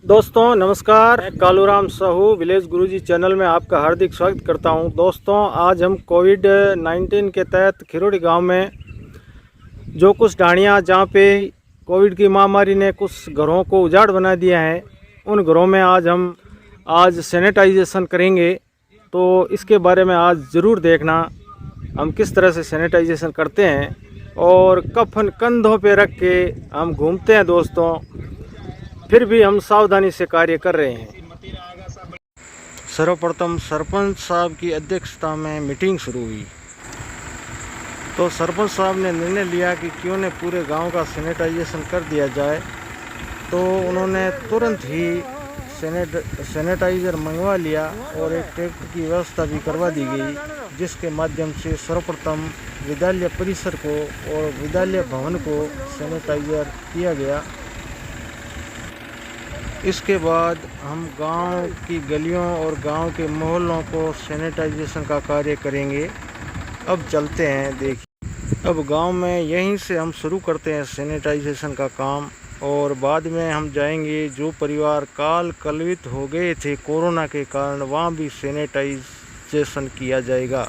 दोस्तों नमस्कार, मैं कालूराम साहू विलेज गुरुजी चैनल में आपका हार्दिक स्वागत करता हूं। दोस्तों आज हम कोविड-19 के तहत खिरोड़ी गांव में जो कुछ ढाणियां जहां पे कोविड की महामारी ने कुछ घरों को उजाड़ बना दिया है, उन घरों में आज सैनिटाइजेशन करेंगे। तो इसके बारे में आज ज़रूर देखना हम किस तरह से सैनिटाइजेशन करते हैं और कफन कंधों पे रख के हम घूमते हैं। दोस्तों फिर भी हम सावधानी से कार्य कर रहे हैं। सर्वप्रथम सरपंच साहब की अध्यक्षता में मीटिंग शुरू हुई तो सरपंच साहब ने निर्णय लिया कि क्यों न पूरे गांव का सैनिटाइजेशन कर दिया जाए। तो उन्होंने तुरंत ही सैनिटाइज़र मंगवा लिया और एक ट्रैक्टर की व्यवस्था भी करवा दी गई, जिसके माध्यम से सर्वप्रथम विद्यालय परिसर को और विद्यालय भवन को सैनिटाइजर किया गया। इसके बाद हम गांव की गलियों और गांव के मोहल्लों को सैनिटाइजेशन का कार्य करेंगे। अब चलते हैं, देखिए अब गांव में यहीं से हम शुरू करते हैं सैनिटाइजेशन का काम और बाद में हम जाएंगे जो परिवार काल कलवित हो गए थे कोरोना के कारण, वहां भी सैनिटाइजेशन किया जाएगा।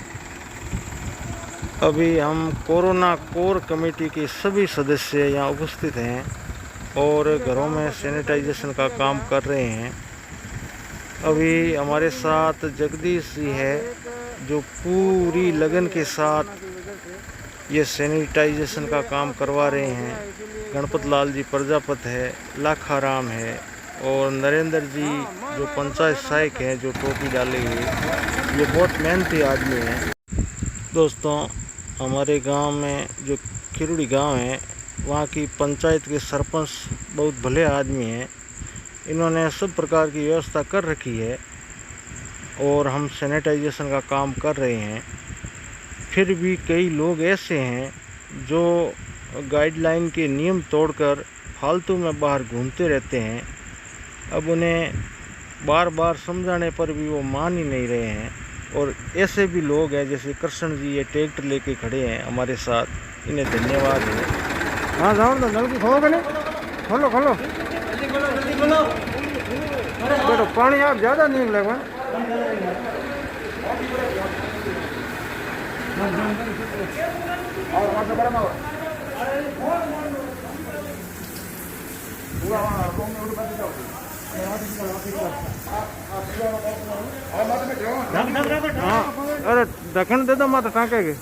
अभी हम कोरोना कोर कमेटी के सभी सदस्य यहाँ उपस्थित हैं और घरों में सैनिटाइजेशन का काम कर रहे हैं। अभी हमारे साथ जगदीश जी है जो पूरी लगन के साथ ये सैनिटाइजेशन का काम करवा रहे हैं। गणपत लाल जी प्रजापत है, लाखाराम है और नरेंद्र जी जो पंचायत सहायक हैं जो टोपी डाले हुए, ये बहुत मेहनती आदमी हैं। दोस्तों हमारे गांव में जो खिरोड़ी गांव है, वहाँ की पंचायत के सरपंच बहुत भले आदमी हैं। इन्होंने सब प्रकार की व्यवस्था कर रखी है और हम सैनिटाइजेशन का काम कर रहे हैं। फिर भी कई लोग ऐसे हैं जो गाइडलाइन के नियम तोड़कर फालतू में बाहर घूमते रहते हैं। अब उन्हें बार बार समझाने पर भी वो मान ही नहीं रहे हैं। और ऐसे भी लोग हैं जैसे कृष्ण जी, ये ट्रैक्टर लेके खड़े हैं हमारे साथ, इन्हें धन्यवाद है। हाँ जाओ तो नल की खोलो, खोलो खोलो जल्दी खोलो बेटो, पानी आप ज़्यादा नहीं लगवा। हाँ अरे ढक्कन दे दो माता टाँके के।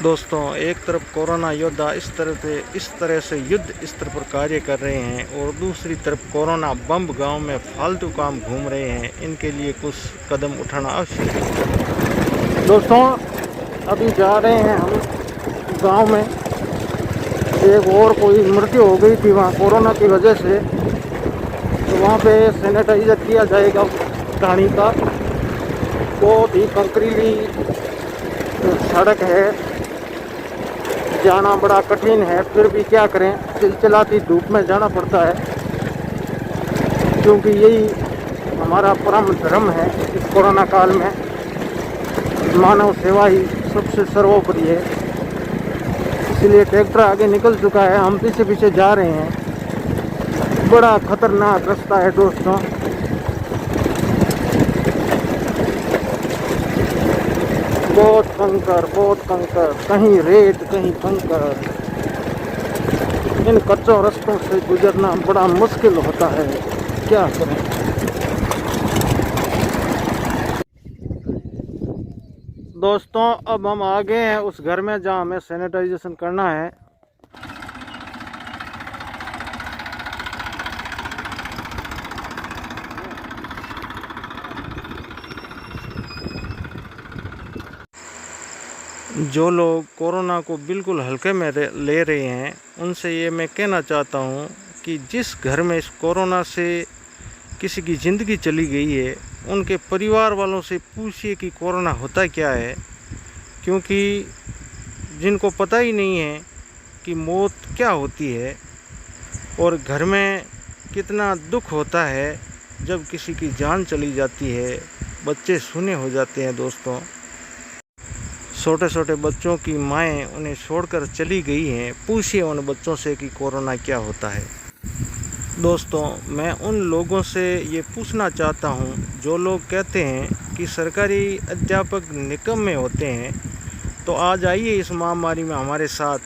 दोस्तों एक तरफ कोरोना योद्धा इस तरह से युद्ध स्तर पर कार्य कर रहे हैं और दूसरी तरफ कोरोना बम गांव में फालतू काम घूम रहे हैं। इनके लिए कुछ कदम उठाना आवश्यक है। दोस्तों अभी जा रहे हैं हम गांव में, एक और कोई मृत्यु हो गई थी वहाँ कोरोना की वजह से, तो वहाँ पे सैनिटाइजर किया जाएगा ढाणी का। बहुत ही कंकरीली सड़क है, जाना बड़ा कठिन है, फिर भी क्या करें, चिलचिलाती धूप में जाना पड़ता है क्योंकि यही हमारा परम धर्म है। इस कोरोना काल में मानव सेवा ही सबसे सर्वोपरि है। इसलिए ट्रैक्टर आगे निकल चुका है, हम पीछे पीछे जा रहे हैं। बड़ा खतरनाक रास्ता है दोस्तों। बहुत कंकर, कहीं रेत कहीं कंकर। इन कच्चों रास्तों से गुजरना बड़ा मुश्किल होता है, क्या करें। दोस्तों अब हम आ गए हैं उस घर में जहां हमें सैनिटाइजेशन करना है। जो लोग कोरोना को बिल्कुल हल्के में ले रहे हैं उनसे ये मैं कहना चाहता हूँ कि जिस घर में इस कोरोना से किसी की ज़िंदगी चली गई है उनके परिवार वालों से पूछिए कि कोरोना होता क्या है, क्योंकि जिनको पता ही नहीं है कि मौत क्या होती है और घर में कितना दुख होता है जब किसी की जान चली जाती है, बच्चे सूने हो जाते हैं। दोस्तों, छोटे छोटे बच्चों की माएँ उन्हें छोड़कर चली गई हैं, पूछिए उन बच्चों से कि कोरोना क्या होता है। दोस्तों, मैं उन लोगों से ये पूछना चाहता हूँ जो लोग कहते हैं कि सरकारी अध्यापक निकम्मे होते हैं, तो आज आइए इस महामारी में हमारे साथ।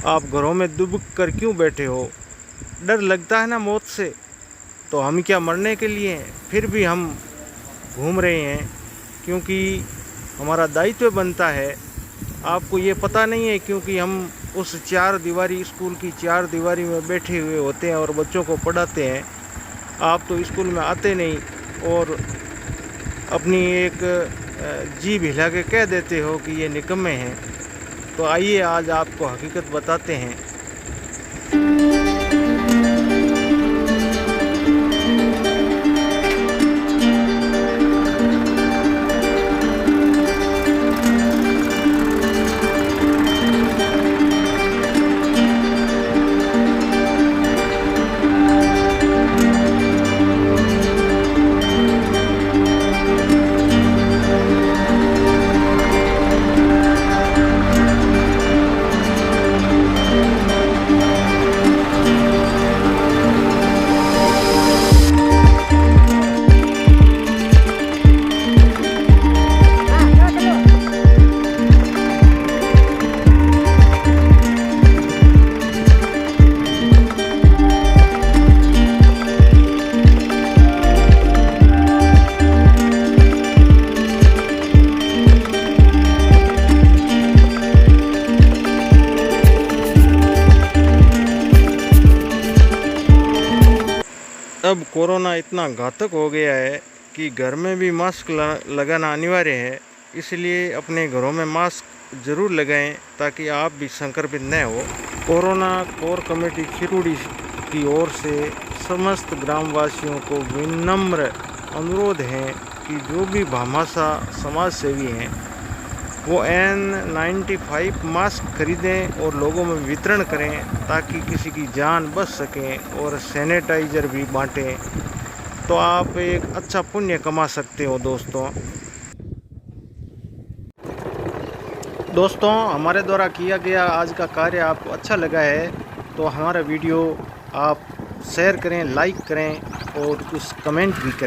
आप घरों में दुबक कर क्यों बैठे हो? डर लगता है ना मौत से? तो हम क्या मरने के लिए हैं? फिर भी हम घूम रहे हैं क्योंकि हमारा दायित्व बनता है। आपको ये पता नहीं है क्योंकि हम उस स्कूल की चार दीवारी में बैठे हुए होते हैं और बच्चों को पढ़ाते हैं। आप तो स्कूल में आते नहीं और अपनी एक जीभ हिला के कह देते हो कि ये निकम्मे हैं। तो आइए आज आपको हकीकत बताते हैं। अब कोरोना इतना घातक हो गया है कि घर में भी मास्क लगाना अनिवार्य है, इसलिए अपने घरों में मास्क ज़रूर लगाएं ताकि आप भी संक्रमित न हो। कोरोना कोर कमेटी खिरोड़ी की ओर से समस्त ग्रामवासियों को विनम्र अनुरोध है कि जो भी भामाशाह समाज सेवी हैं वो N95 मास्क खरीदें और लोगों में वितरण करें ताकि किसी की जान बच सके, और सैनिटाइज़र भी बांटें, तो आप एक अच्छा पुण्य कमा सकते हो। दोस्तों, हमारे द्वारा किया गया आज का कार्य आपको अच्छा लगा है तो हमारा वीडियो आप शेयर करें, लाइक करें और कुछ कमेंट भी करें।